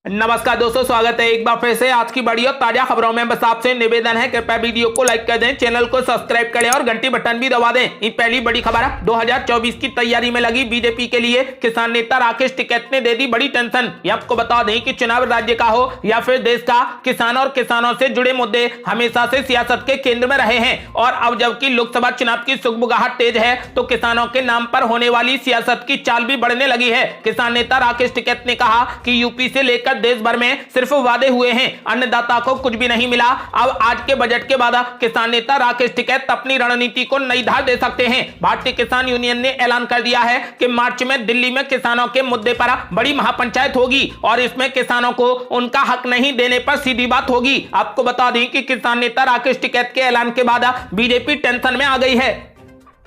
नमस्कार दोस्तों, स्वागत है एक बार फिर से आज की बड़ी और ताजा खबरों में। बस आपसे निवेदन है कृपया वीडियो को लाइक कर दें, चैनल को सब्सक्राइब करें और घंटी बटन भी दबा दें। इन पहली बड़ी खबर 2024 की तैयारी में लगी बीजेपी के लिए किसान नेता राकेश टिकैत ने दे दी बड़ी टेंशन। ये आपको बता दें कि चुनाव राज्य का हो या फिर देश का, किसान और किसानों से जुड़े मुद्दे हमेशा से सियासत के केंद्र में रहे हैं। और अब जबकि लोकसभा चुनाव की सुगबुगाहट तेज है तो किसानों के नाम पर होने वाली सियासत की चाल भी बढ़ने लगी है। किसान नेता राकेश टिकैत ने कहा कि यूपी से लेकर देश भर में सिर्फ वादे हुए हैं, अन्नदाता को कुछ भी नहीं मिला। अब आज के बजट के बाद किसान नेता राकेश टिकैत अपनी रणनीति को नई धार दे सकते हैं। भारतीय किसान यूनियन ने ऐलान कर दिया है कि मार्च में दिल्ली में किसानों के मुद्दे पर बड़ी महापंचायत होगी और इसमें किसानों को उनका हक नहीं देने पर सीधी बात होगी। आपको बता दें कि किसान नेता राकेश टिकैत के ऐलान के बाद बीजेपी टेंशन में आ गई है।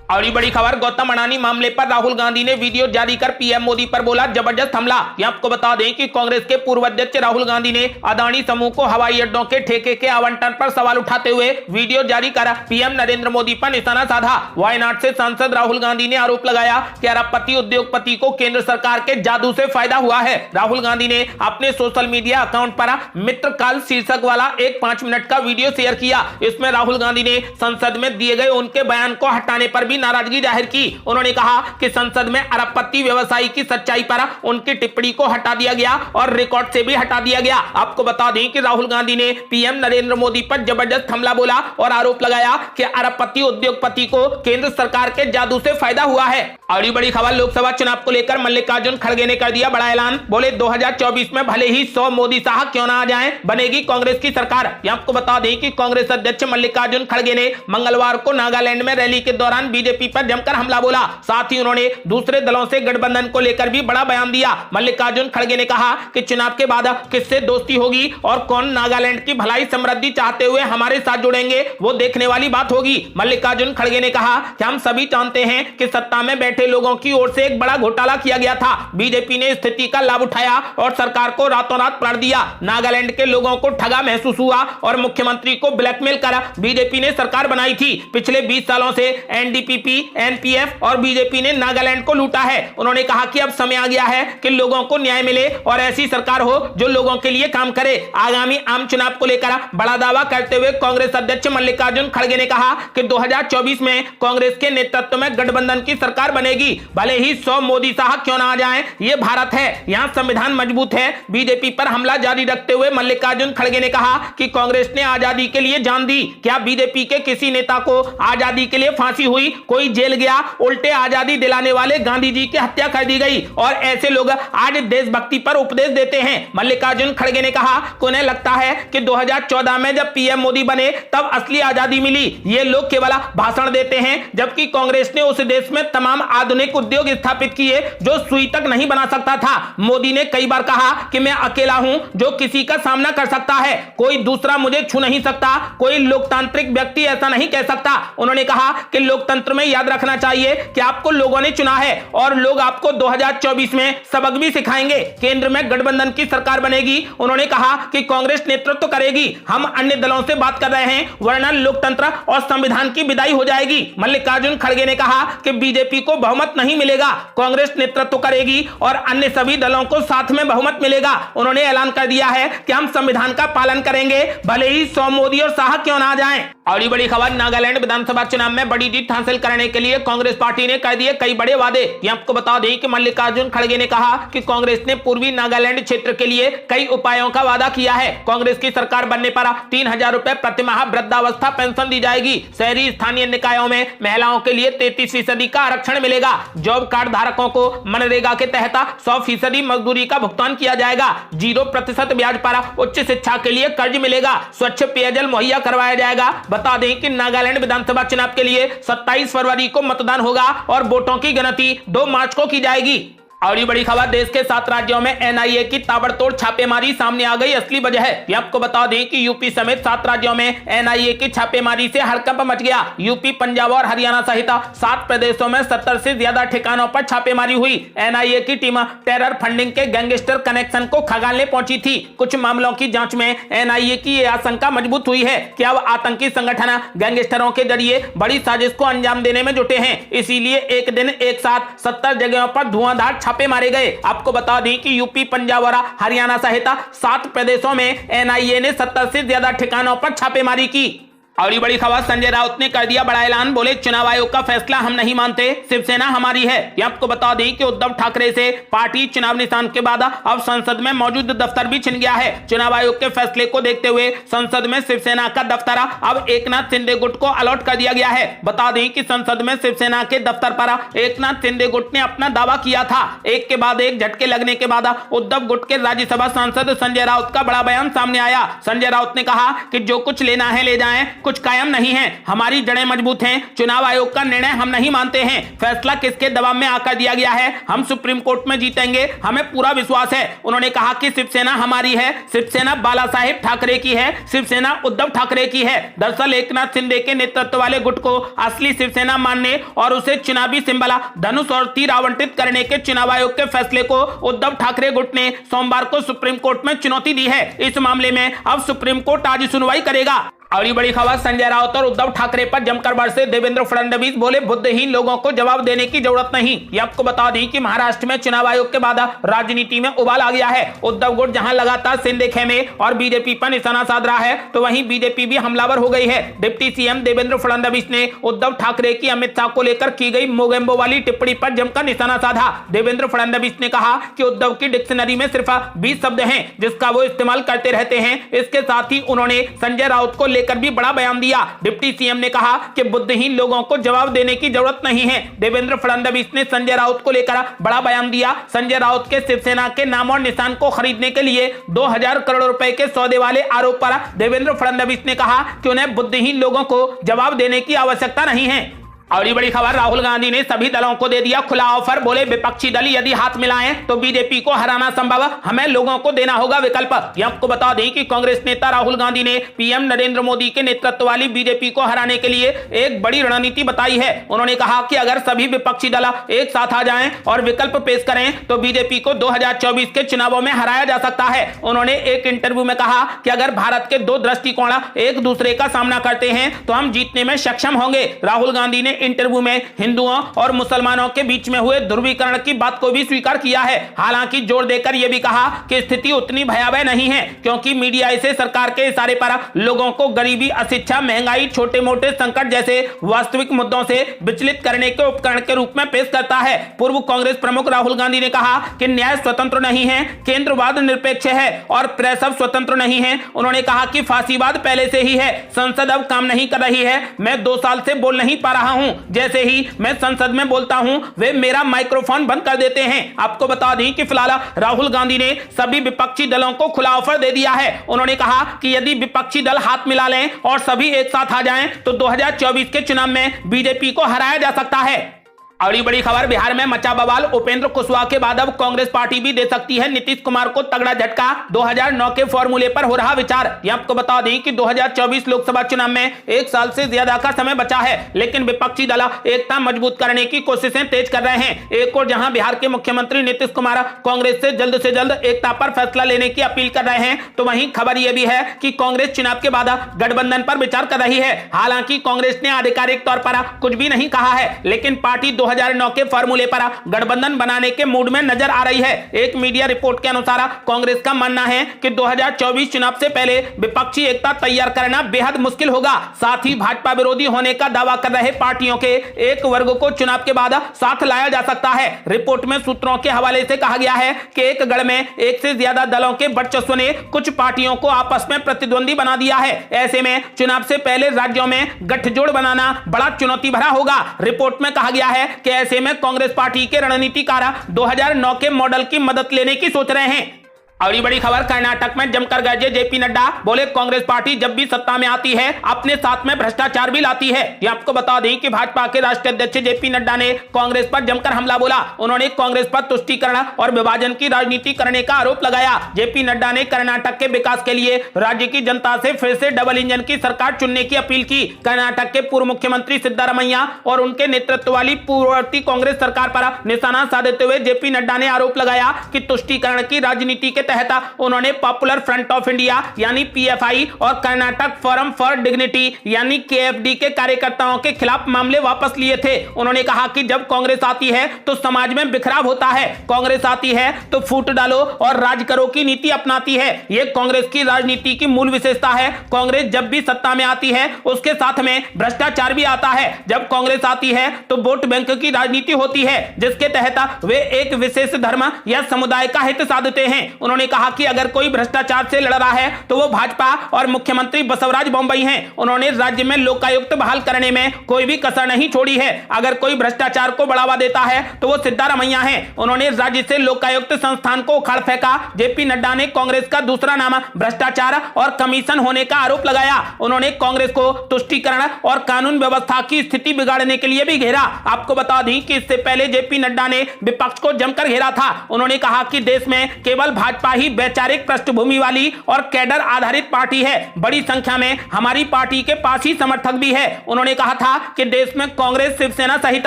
और बड़ी खबर, गौतम अडानी मामले पर राहुल गांधी ने वीडियो जारी कर पीएम मोदी पर बोला जबरदस्त हमला। यह आपको बता दें कि कांग्रेस के पूर्व अध्यक्ष राहुल गांधी ने अडानी समूह को हवाई अड्डों के ठेके के आवंटन पर सवाल उठाते हुए वीडियो जारी कर पीएम नरेंद्र मोदी पर निशाना साधा। वायनाड से सांसद राहुल गांधी ने आरोप लगाया कि अरबपति उद्योगपति को केंद्र सरकार के जादू से फायदा हुआ है। राहुल गांधी ने अपने सोशल मीडिया अकाउंट पर मित्रकाल शीर्षक वाला एक 5 मिनट का वीडियो शेयर किया। इसमें राहुल गांधी ने संसद में दिए गए उनके बयान को हटाने पर भी नाराजगी जाहिर की। उन्होंने कहा कि संसद में अरबपति व्यवसायी की सच्चाई पर उनकी टिप्पणी को हटा दिया गया और रिकॉर्ड से भी हटा दिया गया। आपको बता दें कि राहुल गांधी ने पीएम नरेंद्र मोदी पर जबरदस्त हमला बोला और आरोप लगाया कि अरबपति उद्योगपति को केंद्र सरकार के जादू से फायदा हुआ है। और बड़ी खबर, लोकसभा चुनाव को लेकर मल्लिकार्जुन खड़गे ने कर दिया बड़ा ऐलान। बोले 2024 में भले ही 100 मोदी शाह क्यों ना आ जाएं, बनेगी कांग्रेस की सरकार। यह आपको बता दें कि कांग्रेस अध्यक्ष मल्लिकार्जुन खड़गे ने मंगलवार को नागालैंड में रैली के दौरान बीजेपी पर जमकर हमला बोला। साथ ही उन्होंने दूसरे दलों से गठबंधन को लेकर भी बड़ा बयान दिया। मल्लिकार्जुन खड़गे ने कहा कि चुनाव के बाद किससे दोस्ती होगी और कौन नागालैंड की भलाई समृद्धि चाहते हुए हमारे साथ जुड़ेंगे, वो देखने वाली बात होगी। मल्लिकार्जुन खड़गे ने कहा कि हम सभी जानते हैं कि सत्ता में बैठे लोगों की ओर से एक बड़ा घोटाला किया गया था। बीजेपी ने स्थिति का लाभ उठाया और सरकार को रातों रात पलट दिया। नागालैंड के लोगों को ठगा महसूस हुआ और मुख्यमंत्री को ब्लैकमेल कर बीजेपी ने सरकार बनाई थी। पिछले 20 सालों से एनडीपीपी, एनपीएफ और बीजेपी ने नागालैंड को लूटा है। उन्होंने कहा कि अब समय आ गया है कि लोगों को न्याय मिले और ऐसी सरकार हो जो लोगों के लिए काम करे। आगामी आम चुनाव को लेकर बड़ा दावा करते हुए कांग्रेस अध्यक्ष मल्लिकार्जुन खड़गे ने कहा कि 2024 में कांग्रेस के नेतृत्व में गठबंधन की सरकार बनेगी। भले ही 100 मोदी शाह क्यों ना आ जाएं, ये भारत है, यहां संविधान मजबूत है। बीजेपी पर हमला जारी रखते हुए मल्लिकार्जुन खड़गे ने कहा कि कांग्रेस ने आजादी के लिए जान दी। क्या बीजेपी के किसी नेता को आजादी के लिए फांसी हुई, कोई जेल गया? उल्टे आजादी दिलाने वाले गांधी जी की हत्या कर दी गई और ऐसे लोग आज देशभक्ति पर उपदेश देते हैं। मल्लिकार्जुन खड़गे ने कहा कि उन्हें लगता है कि 2014 में जब पीएम मोदी बने तब असली आजादी मिली। ये लोग केवल भाषण देते हैं, जबकि कांग्रेस ने उस देश में तमाम आधुनिक उद्योग स्थापित किए जो सुई तक नहीं बना सकता था। मोदी ने कई बार कहा कि मैं अकेला हूं जो किसी का सामना कर सकता है, कोई दूसरा मुझे छू नहीं सकता, कोई लोकतांत्रिक व्यक्ति ऐसा नहीं कह सकता। उन्होंने कहा कि लोकतंत्र में याद रखना चाहिए कि आपको लोगों ने चुना है और लोग आपको 2024 में सबक भी सिखाएंगे। केंद्र में गठबंधन की सरकार बनेगी। उन्होंने कहा कि कांग्रेस नेतृत्व करेगी। हम अन्य दलों से बात कर रहे हैं, वरना लोकतंत्र और संविधान की विदाई हो जाएगी। मल्लिकार्जुन खड़गे ने कहा कि बीजेपी को बहुमत नहीं मिलेगा, कांग्रेस नेतृत्व करेगी और अन्य सभी दलों को साथ में बहुमत मिलेगा। उन्होंने ऐलान कर दिया है कि हम संविधान का पालन करेंगे, भले ही 100 मोदी और शाह क्यों ना आ जाएं। और बड़ी खबर, नागालैंड विधानसभा चुनाव में बड़ी जीत हासिल करने के लिए कांग्रेस पार्टी ने कर दिए कई बड़े वादे। ये आपको बता दें कि मल्लिकार्जुन खड़गे ने कहा कि कांग्रेस ने पूर्वी नागालैंड क्षेत्र के लिए कई उपायों का वादा किया है। कांग्रेस की सरकार बनने पर 3000 रुपए प्रतिमाह वृद्धावस्था पेंशन दी जाएगी। शहरी स्थानीय निकायों में महिलाओं के लिए 33% का आरक्षण मिलेगा। जॉब कार्ड धारकों को मनरेगा के तहत 100% मजदूरी का भुगतान किया जाएगा। 0% ब्याज पर उच्च शिक्षा के लिए कर्ज मिलेगा। स्वच्छ पेयजल मुहैया करवाया जाएगा। बता दें कि नागालैंड विधानसभा चुनाव के लिए 27 फरवरी को मतदान होगा और वोटों की गिनती 2 मार्च को की जाएगी। और ये बड़ी खबर, देश के 7 राज्यों में एनआईए की ताबड़तोड़ छापेमारी, सामने आ गई असली वजह है। ये आपको बता दें कि यूपी समेत 7 राज्यों में एनआईए की छापेमारी से हड़कंप मच गया। यूपी, पंजाब और हरियाणा सहित 7 प्रदेशों में 70 से ज्यादा ठिकानों पर छापेमारी हुई। एनआईए की टीम टेरर फंडिंग के गैंगस्टर कनेक्शन को खंगालने पहुंची थी। कुछ मामलों की जांच में एनआईए की यह आशंका मजबूत हुई है कि अब आतंकी संगठन गैंगस्टरों के जरिए बड़ी साजिश को अंजाम देने में जुटे हैं। इसीलिए एक दिन एक साथ 70 जगहों पर धुआंधार छापे मारे गए। आपको बता दें कि यूपी, पंजाब और हरियाणा सहित 7 प्रदेशों में एनआईए ने 70 से ज्यादा ठिकानों पर छापेमारी की। और बड़ी खबर, संजय राउत ने कर दिया बड़ा ऐलान, बोले चुनाव आयोग का फैसला हम नहीं मानते, शिवसेना हमारी है। ये आपको बता दें कि उद्धव ठाकरे से पार्टी चुनाव निशान के बाद अब संसद में मौजूद दफ्तर भी छिन गया है। चुनाव आयोग के फैसले को देखते हुए संसद में शिवसेना का दफ्तर अब एकनाथ शिंदे गुट को अलॉट कर दिया गया है। बता दें कि संसद में शिवसेना के दफ्तर पर एकनाथ शिंदे गुट ने अपना दावा किया था। एक के बाद एक झटके लगने के बाद उद्धव गुट के राज्यसभा सांसद संजय राउत का बड़ा बयान सामने आया। संजय राउत ने कहा कि जो कुछ लेना है ले जाएं, कुछ कायम नहीं है, हमारी जड़ें मजबूत हैं, चुनाव आयोग का निर्णय हम नहीं मानते हैं, फैसला किसके दबाव में आकर दिया गया है, हम सुप्रीम कोर्ट में जीतेंगे, हमें पूरा विश्वास है। उन्होंने कहा कि शिवसेना हमारी है, शिवसेना बाला साहेब ठाकरे की है, शिवसेना उद्धव ठाकरे की है। दरअसल एकनाथ शिंदे के नेतृत्व वाले गुट को असली शिवसेना मानने और उसे चुनावी सिंबल धनुष और तीर आवंटित करने के चुनाव आयोग के फैसले को उद्धव ठाकरे गुट ने सोमवार को सुप्रीम कोर्ट में चुनौती दी है। इस मामले में अब सुप्रीम कोर्ट आज सुनवाई करेगा। और ये बड़ी खबर, संजय राउत और उद्धव ठाकरे पर जमकर बरसे देवेंद्र फडणवीस, बोले बुद्धिहीन लोगों को जवाब देने की जरूरत नहीं। ये आपको बता दें कि महाराष्ट्र में चुनाव आयोग के बाद राजनीति में उबाल आ गया है। उद्धव गुट जहां लगातार शिंदे खेमे और बीजेपी पर निशाना साध रहा है, तो वहीं बीजेपी भी हमलावर हो गई है। डिप्टी सीएम देवेंद्र फडणवीस ने उद्धव ठाकरे की अमित शाह को लेकर की गई मोगेम्बो वाली टिप्पणी पर जमकर निशाना साधा। देवेंद्र फडणवीस ने कहा कि उद्धव की डिक्शनरी में सिर्फ 20 शब्द हैं जिसका वो इस्तेमाल करते रहते हैं। इसके साथ ही उन्होंने संजय राउत को लेकर भी बड़ा बयान दिया। डिप्टी सीएम ने कहा कि बुद्धिहीन लोगों को जवाब देने की जरूरत नहीं है। देवेंद्र फडणवीस ने संजय राउत को लेकर बड़ा बयान दिया। संजय राउत के शिवसेना के नाम और निशान को खरीदने के लिए 2000 करोड़ रुपए के सौदे वाले आरोप पर देवेंद्र फडणवीस ने कहा कि उन्हें बुद्धिहीन लोगों को जवाब देने की आवश्यकता नहीं है। और ये बड़ी खबर, राहुल गांधी ने सभी दलों को दे दिया खुला ऑफर, बोले विपक्षी दल यदि हाथ मिलाएं तो बीजेपी को हराना संभव, हमें लोगों को देना होगा विकल्प। ये आपको बता दें कि कांग्रेस नेता राहुल गांधी ने पीएम नरेंद्र मोदी के नेतृत्व वाली बीजेपी को हराने के लिए एक बड़ी रणनीति बताई है। उन्होंने कहा कि अगर सभी विपक्षी दल एक साथ आ जाएं और विकल्प पेश करें तो बीजेपी को 2024 के चुनावों में हराया जा सकता है। उन्होंने एक इंटरव्यू में कहा कि अगर भारत के 2 दृष्टिकोण एक दूसरे का सामना करते हैं तो हम जीतने में सक्षम होंगे। राहुल गांधी ने इंटरव्यू में हिंदुओं और मुसलमानों के बीच में हुए ध्रुवीकरण की बात को भी स्वीकार किया है। हालांकि जोर देकर यह भी कहा कि स्थिति उतनी भयावह नहीं है, क्योंकि मीडिया इसे सरकार के इशारे पर लोगों को गरीबी, अशिक्षा, महंगाई, छोटे मोटे संकट जैसे वास्तविक मुद्दों से विचलित करने के उपकरण के रूप में पेश करता है। पूर्व कांग्रेस प्रमुख राहुल गांधी ने कहा कि न्याय स्वतंत्र नहीं है, केंद्रवाद निरपेक्ष है और प्रेस अब स्वतंत्र नहीं है। उन्होंने कहा कि फांसीवाद पहले से ही है, संसद अब काम नहीं कर रही है, मैं 2 साल से बोल नहीं पा रहा हूं, जैसे ही मैं संसद में बोलता हूं वे मेरा माइक्रोफोन बंद कर देते हैं। आपको बता दें कि फिलहाल राहुल गांधी ने सभी विपक्षी दलों को खुला ऑफर दे दिया है। उन्होंने कहा कि यदि विपक्षी दल हाथ मिला लें और सभी एक साथ आ जाएं तो 2024 के चुनाव में बीजेपी को हराया जा सकता है। और ये बड़ी खबर, बिहार में मचा बवाल, उपेंद्र कुशवाहा के बाद अब कांग्रेस पार्टी भी दे सकती है नीतीश कुमार को तगड़ा झटका, 2009 के फॉर्मूले पर हो रहा विचार। ये आपको बता दें कि 2024 लोकसभा चुनाव में 1 साल से ज्यादा का समय बचा है, लेकिन विपक्षी दल एकता मजबूत करने की कोशिशें तेज कर रहे हैं। एक और जहां बिहार के मुख्यमंत्री नीतीश कुमार कांग्रेस से जल्द एकता पर फैसला लेने की अपील कर रहे हैं, तो वहीं खबर यह भी है कि कांग्रेस चुनाव के बाद गठबंधन पर विचार कर रही है। हालांकि कांग्रेस ने आधिकारिक तौर पर कुछ भी नहीं कहा है, लेकिन पार्टी 2009 के फॉर्मूले पर गठबंधन बनाने के मूड में नजर आ रही है। एक मीडिया रिपोर्ट के अनुसार कांग्रेस का मानना है कि 2024 चुनाव से पहले विपक्षी एकता तैयार करना बेहद मुश्किल होगा। साथ ही भाजपा विरोधी होने का दावा कर रहे पार्टियों के एक वर्ग को चुनाव के बाद साथ लाया जा सकता है। रिपोर्ट में सूत्रों के हवाले से कहा गया है कि एक गढ़ में एक से ज्यादा दलों के वर्चस्व ने कुछ पार्टियों को आपस में प्रतिद्वंदी बना दिया है। ऐसे में चुनाव से पहले राज्यों में गठजोड़ बनाना बड़ा चुनौती भरा होगा। रिपोर्ट में कहा गया है कि ऐसे में कांग्रेस पार्टी के रणनीतिकार 2009 के मॉडल की मदद लेने की सोच रहे हैं। और ये बड़ी खबर, कर्नाटक में जमकर गरजे जेपी नड्डा, बोले कांग्रेस पार्टी जब भी सत्ता में आती है अपने साथ में भ्रष्टाचार भी लाती है। ये आपको बता दें कि भाजपा के राष्ट्रीय अध्यक्ष जेपी नड्डा ने कांग्रेस पर जमकर हमला बोला। उन्होंने कांग्रेस पर तुष्टीकरण और विभाजन की राजनीति करने का आरोप लगाया। जेपी नड्डा ने कर्नाटक के विकास के लिए राज्य की जनता से फिर से डबल इंजन की सरकार चुनने की अपील की। कर्नाटक के पूर्व मुख्यमंत्री सिद्धारमैया और उनके नेतृत्व वाली पूर्ववर्ती कांग्रेस सरकार पर निशाना साधते हुए जेपी नड्डा ने आरोप लगाया कि तुष्टीकरण की राजनीति के तहत उन्होंने पॉपुलर फ्रंट ऑफ इंडिया यानी पीएफआई और कर्नाटक फोरम फॉर डिग्निटी यानी केएफडी के कार्यकर्ताओं के खिलाफ मामले वापस लिए थे। उन्होंने कहा कि जब कांग्रेस आती है तो समाज में बिखराव होता है, कांग्रेस आती है तो फूट डालो और राज करो की नीति अपनाती है। यह कांग्रेस की राजनीति की मूल विशेषता है। कांग्रेस जब भी सत्ता में आती है उसके साथ में भ्रष्टाचार भी आता है। जब कांग्रेस आती है तो वोट बैंक की राजनीति होती है जिसके तहत वे एक विशेष धर्म या समुदाय का हित साधते हैं। उन्होंने कहा कि अगर कोई भ्रष्टाचार से लड़ रहा है तो वो भाजपा और मुख्यमंत्री बसवराज बोम्मई हैं। उन्होंने राज्य में लोकायुक्त बहाल करने में कोई भी कसर नहीं छोड़ी है। अगर कोई भ्रष्टाचार को बढ़ावा देता है तो वो सिद्धारमैया हैं। उन्होंने राज्य से लोकायुक्त संस्थान को उखाड़ फेंका। जेपी नड्डा ने कांग्रेस का दूसरा नाम भ्रष्टाचार और कमीशन होने का आरोप लगाया। उन्होंने कांग्रेस को तुष्टीकरण और कानून व्यवस्था की स्थिति बिगाड़ने के लिए भी घेरा। आपको बता दें कि इससे पहले जेपी नड्डा ने विपक्ष को जमकर घेरा था। उन्होंने कहा कि देश में केवल भाजपा ही वैचारिक पृष्ठभूमि वाली और कैडर आधारित पार्टी है। बड़ी संख्या में हमारी पार्टी के पास ही समर्थक भी है। उन्होंने कहा था कि देश में कांग्रेस, शिवसेना सहित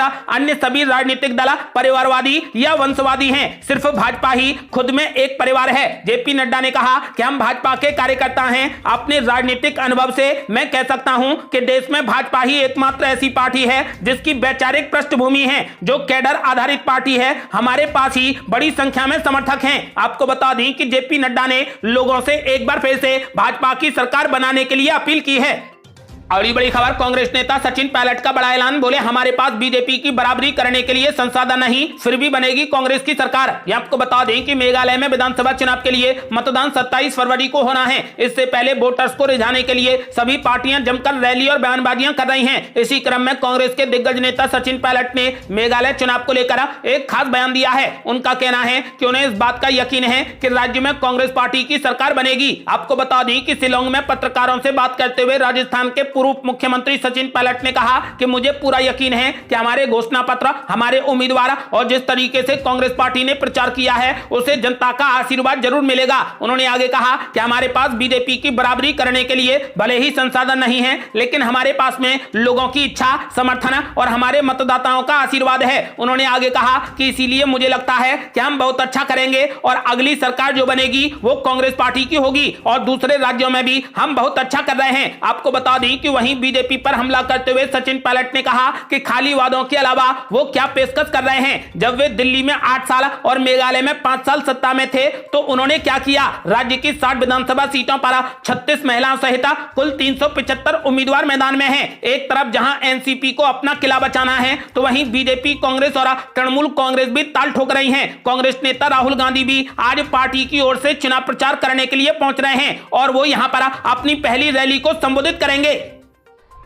अन्य सभी राजनीतिक दल परिवारवादी या वंशवादी हैं। सिर्फ भाजपा ही खुद में एक परिवार है। जेपी नड्डा ने कहा कि हम भाजपा के कार्यकर्ता हैं। अपने राजनीतिक अनुभव से मैं कह सकता हूं कि देश में भाजपा ही एकमात्र ऐसी पार्टी है जिसकी वैचारिक पृष्ठभूमि है, जो कैडर आधारित पार्टी है। हमारे पास ही बड़ी संख्या में समर्थक हैं। आपको बता दें कि जेपी नड्डा ने लोगों से एक बार फिर से भाजपा की सरकार बनाने के लिए अपील की है। अगली बड़ी खबर, कांग्रेस नेता सचिन पायलट का बड़ा ऐलान। बोले हमारे पास बीजेपी की बराबरी करने के लिए संसाधन नहीं, फिर भी बनेगी कांग्रेस की सरकार। ये आपको बता दें कि मेघालय में विधानसभा चुनाव के लिए मतदान 27 फरवरी को होना है। इससे पहले वोटर्स को रिझाने के लिए सभी पार्टियां जमकर रैली और बयानबाजियां कर रही हैं। इसी क्रम में कांग्रेस के दिग्गज नेता सचिन पायलट ने मेघालय चुनाव को लेकर एक खास बयान दिया है। उनका कहना है कि उन्हें इस बात का यकीन है कि राज्य में कांग्रेस पार्टी की सरकार बनेगी। आपको बता दें कि शिलोंग में पत्रकारों से बात करते हुए राजस्थान के पूर्व मुख्यमंत्री सचिन पायलट ने कहा कि मुझे पूरा यकीन है कि हमारे घोषणा पत्र, हमारे उम्मीदवार और जिस तरीके से कांग्रेस पार्टी ने प्रचार किया है उसे जनता का आशीर्वाद जरूर मिलेगा। उन्होंने आगे कहा कि हमारे पास बीजेपी की बराबरी करने के लिए भले ही संसाधन नहीं है, लेकिन हमारे पास में लोगों की इच्छा, समर्थन और हमारे मतदाताओं का आशीर्वाद है। उन्होंने आगे कहा कि इसीलिए मुझे लगता है कि हम बहुत अच्छा करेंगे और अगली सरकार जो बनेगी वो कांग्रेस पार्टी की होगी और दूसरे राज्यों में भी हम बहुत अच्छा कर रहे हैं। आपको बता दें कि वहीं बीजेपी पर हमला करते हुए सचिन पायलट ने कहा कि खाली वादों के अलावा वो क्या पेशकश कर रहे हैं। जब वे दिल्ली में 8 साल और मेघालय में 5 साल सत्ता में थे तो उन्होंने क्या किया। राज्य की 60 विधानसभा सीटों पर 36 महिलाओं सहित कुल 375 उम्मीदवार मैदान में हैं। एक तरफ जहां एनसीपी को अपना किला बचाना है तो वहीं बीजेपी, कांग्रेस और तृणमूल कांग्रेस भी ताल ठोक रही हैं। कांग्रेस नेता राहुल गांधी भी आज पार्टी की ओर से चुनाव प्रचार करने के लिए पहुंच रहे हैं और वो यहां पर अपनी पहली रैली को संबोधित करेंगे।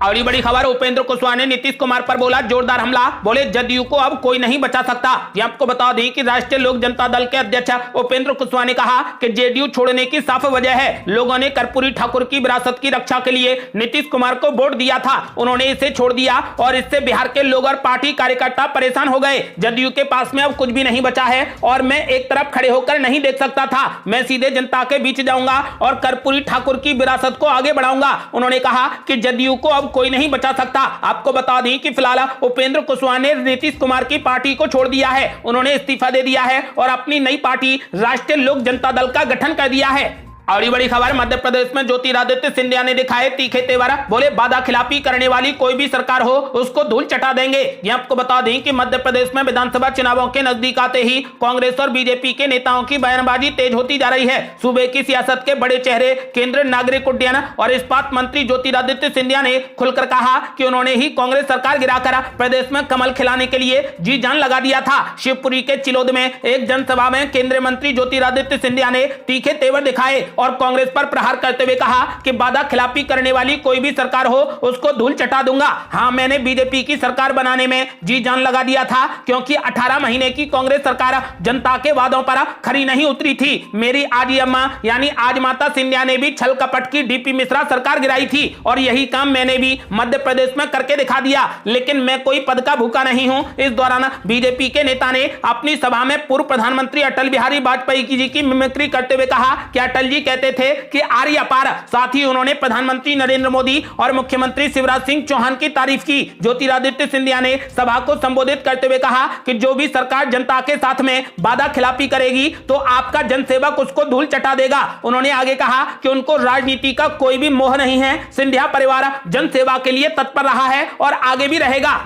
अगली बड़ी खबर, उपेंद्र कुशवाहा ने नीतीश कुमार पर बोला जोरदार हमला। बोले जदयू को अब कोई नहीं बचा सकता। ये आपको बता दें कि राष्ट्रीय लोक जनता दल के अध्यक्ष उपेंद्र कुशवाहा ने कहा कि जेडीयू छोड़ने की साफ वजह है, लोगों ने कर्पूरी ठाकुर की विरासत की रक्षा के लिए नीतीश कुमार को वोट दिया था, उन्होंने इसे छोड़ दिया और इससे बिहार के लोग और पार्टी कार्यकर्ता परेशान हो गए। जदयू के पास में अब कुछ भी नहीं बचा है और मैं एक तरफ खड़े होकर नहीं देख सकता था, मैं सीधे जनता के बीच जाऊंगा और कर्पूरी ठाकुर की विरासत को आगे बढ़ाऊंगा। उन्होंने कहा कि जदयू को अब कोई नहीं बचा सकता। आपको बता दें कि फिलहाल उपेंद्र कुशवाहा ने नीतीश कुमार की पार्टी को छोड़ दिया है, उन्होंने इस्तीफा दे दिया है और अपनी नई पार्टी राष्ट्रीय लोक जनता दल का गठन कर दिया है। अगली बड़ी खबर, मध्य प्रदेश में ज्योतिरादित्य सिंधिया ने दिखाए तीखे तेवर। बोले वादा खिलाफी करने वाली कोई भी सरकार हो उसको धूल चटा देंगे। ये आपको बता दें कि मध्य प्रदेश में विधानसभा चुनावों के नजदीक आते ही कांग्रेस और बीजेपी के नेताओं की बयानबाजी तेज होती जा रही है। सूबे की सियासत के बड़े चेहरे केंद्रीय नागरिक उड्डयन और इस्पात मंत्री ज्योतिरादित्य सिंधिया ने खुलकर कहा कि उन्होंने ही कांग्रेस सरकार गिराकर प्रदेश में कमल खिलाने के लिए जी जान लगा दिया था। शिवपुरी के चिलोद में एक जनसभा में केंद्रीय मंत्री ज्योतिरादित्य सिंधिया ने तीखे तेवर दिखाए और कांग्रेस पर प्रहार करते हुए कहा कि वादा खिलाफी करने वाली कोई भी सरकार हो उसको धूल चटा दूंगा। हां, मैंने बीजेपी की सरकार बनाने में जी जान लगा दिया था क्योंकि 18 महीने की कांग्रेस सरकार जनता के वादों पर खरी नहीं उतरी थी। मेरी आजी अम्मा यानी आज माता सिंधिया ने भी छल कपट की डीपी मिश्रा सरकार गिराई थी और यही काम मैंने भी मध्य प्रदेश में करके दिखा दिया, लेकिन मैं कोई पद का भूखा नहीं हूं। इस दौरान बीजेपी के नेता ने अपनी सभा में पूर्व प्रधानमंत्री अटल बिहारी वाजपेयी जी की मिमिक्री करते हुए कहा कि अटल जी जी कहते थे कि आर्य अपार। साथ ही उन्होंने प्रधानमंत्री नरेंद्र मोदी और मुख्यमंत्री शिवराज सिंह चौहान की तारीफ की। ज्योतिरादित्य सिंधिया ने सभा को संबोधित करते हुए कहा कि जो भी सरकार जनता के साथ में वादा खिलाफी करेगी तो आपका जनसेवक उसको धूल चटा देगा। उन्होंने आगे कहा कि उनको राजनीति का कोई भी मोह नहीं है। सिंधिया परिवार जनसेवा के लिए तत्पर रहा है और आगे भी रहेगा।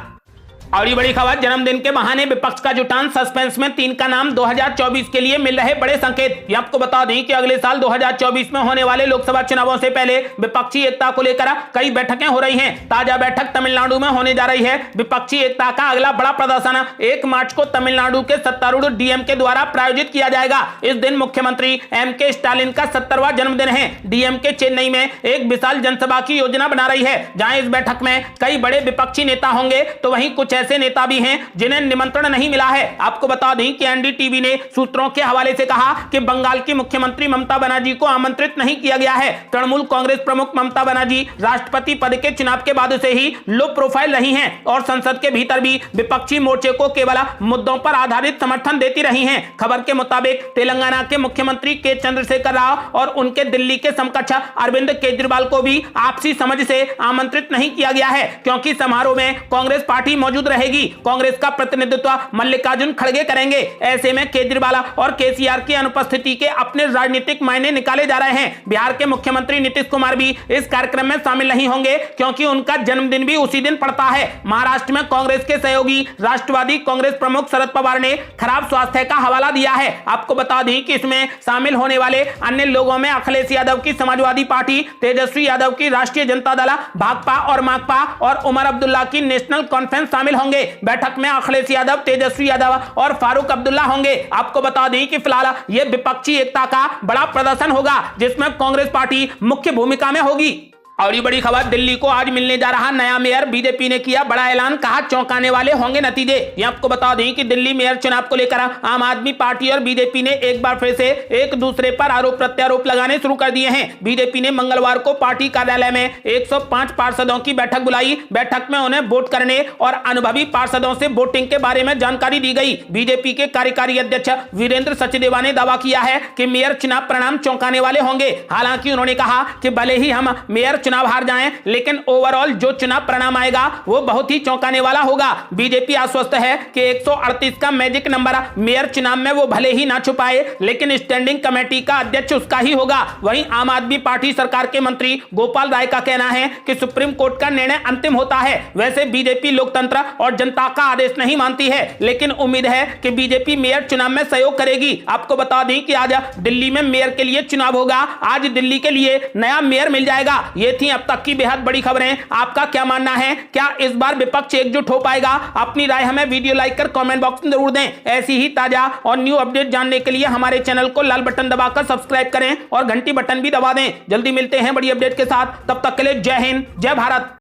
और ये बड़ी खबर, जन्मदिन के बहाने विपक्ष का जुटान, सस्पेंस में 3 का नाम। 2024 के लिए मिल रहे बड़े संकेत। ये आपको बता दें कि अगले साल 2024 में होने वाले लोकसभा चुनावों से पहले विपक्षी एकता को लेकर कई बैठकें हो रही हैं। ताजा बैठक तमिलनाडु में होने जा रही है। विपक्षी एकता का अगला बड़ा प्रदर्शन 1 मार्च को तमिलनाडु के सत्तारूढ़ डीएमके द्वारा प्रायोजित किया जाएगा। इस दिन मुख्यमंत्री एमके स्टालिन का 70वां जन्मदिन है। डीएमके चेन्नई में एक विशाल जनसभा की योजना बना रही है, जहां इस बैठक में कई बड़े विपक्षी नेता होंगे, तो वहीं कुछ ऐसे नेता भी हैं जिन्हें निमंत्रण नहीं मिला है। आपको बता दें कि एनडीटीवी ने सूत्रों के हवाले से कहा कि बंगाल की मुख्यमंत्री ममता बनर्जी को आमंत्रित नहीं किया गया है। तृणमूल कांग्रेस प्रमुख ममता बनर्जी राष्ट्रपति पद के चुनाव के बाद से ही लो प्रोफाइल रही हैं और संसद के भीतर भी विपक्षी मोर्चे को केवल मुद्दों पर आधारित समर्थन देती रही हैं। खबर के मुताबिक तेलंगाना के मुख्यमंत्री के चंद्रशेखर राव और उनके दिल्ली के समकक्ष अरविंद केजरीवाल को भी आपसी समझ से आमंत्रित नहीं किया गया है, क्योंकि समारोह में कांग्रेस पार्टी मौजूद रहेगी। कांग्रेस का प्रतिनिधित्व मल्लिकार्जुन खड़गे करेंगे। ऐसे में केजरीवाल और केसीआर की अनुपस्थिति के अपने राजनीतिक मायने निकाले जा रहे हैं। बिहार के मुख्यमंत्री नीतीश कुमार भी इस कार्यक्रम में शामिल नहीं होंगे, क्योंकि उनका जन्मदिन भी उसी दिन पड़ता है। महाराष्ट्र में कांग्रेस के सहयोगी राष्ट्रवादी कांग्रेस प्रमुख शरद पवार ने खराब स्वास्थ्य का हवाला दिया है। आपको बता दें कि इसमें शामिल होने वाले अन्य लोगों में अखिलेश यादव की समाजवादी पार्टी, तेजस्वी यादव की राष्ट्रीय जनता दल, भाकपा और माकपा और उमर अब्दुल्ला की नेशनल कॉन्फ्रेंस शामिल होंगे। बैठक में अखिलेश यादव, तेजस्वी यादव और फारूक अब्दुल्ला होंगे। आपको बता दें कि फिलहाल यह विपक्षी एकता का बड़ा प्रदर्शन होगा, जिसमें कांग्रेस पार्टी मुख्य भूमिका में होगी। और ये बड़ी खबर, दिल्ली को आज मिलने जा रहा नया मेयर। बीजेपी ने किया बड़ा ऐलान, कहा चौंकाने वाले होंगे नतीजे। ये आपको बता दें कि दिल्ली मेयर चुनाव को लेकर आम आदमी पार्टी और बीजेपी ने एक बार फिर से एक दूसरे पर आरोप प्रत्यारोप लगाने शुरू कर दिए हैं। बीजेपी ने मंगलवार को पार्टी कार्यालय में 105 पार्षदों की बैठक बुलाई। बैठक में उन्हें वोट करने और अनुभवी पार्षदों से वोटिंग के बारे में जानकारी दी गई। बीजेपी के कार्यकारी अध्यक्ष वीरेंद्र सचदेवा ने दावा किया है कि मेयर चुनाव परिणाम चौंकाने वाले होंगे। हालांकि उन्होंने कहा कि भले ही हम मेयर चुनाव हार जाएं, लेकिन ओवरऑल जो चुनाव परिणाम आएगा वो बहुत ही चौंकाने वाला होगा। बीजेपी आश्वस्त है कि 138 का मैजिक नंबर मेयर चुनाव में वो भले ही ना छुपाए, लेकिन स्टैंडिंग कमेटी का अध्यक्ष उसका ही होगा। वहीं आम आदमी पार्टी सरकार के मंत्री गोपाल राय का कहना है कि सुप्रीम कोर्ट का निर्णय अंतिम होता है। वैसे बीजेपी लोकतंत्र और जनता का आदेश नहीं मानती है, लेकिन उम्मीद है कि बीजेपी मेयर चुनाव में सहयोग करेगी। आपको बता दें कि आज दिल्ली में मेयर के लिए चुनाव होगा। आज दिल्ली के लिए नया मेयर मिल जाएगा। ये थी अब तक की बेहद बड़ी खबरें। आपका क्या मानना है? क्या इस बार विपक्ष एकजुट हो पाएगा? अपनी राय हमें वीडियो लाइक कर कमेंट बॉक्स में जरूर दें। ऐसी ही ताजा और न्यू अपडेट जानने के लिए हमारे चैनल को लाल बटन दबाकर सब्सक्राइब करें और घंटी बटन भी दबा दें। जल्दी मिलते हैं बड़ी अपडेट के साथ। तब तक के लिए जय हिंद, जय भारत।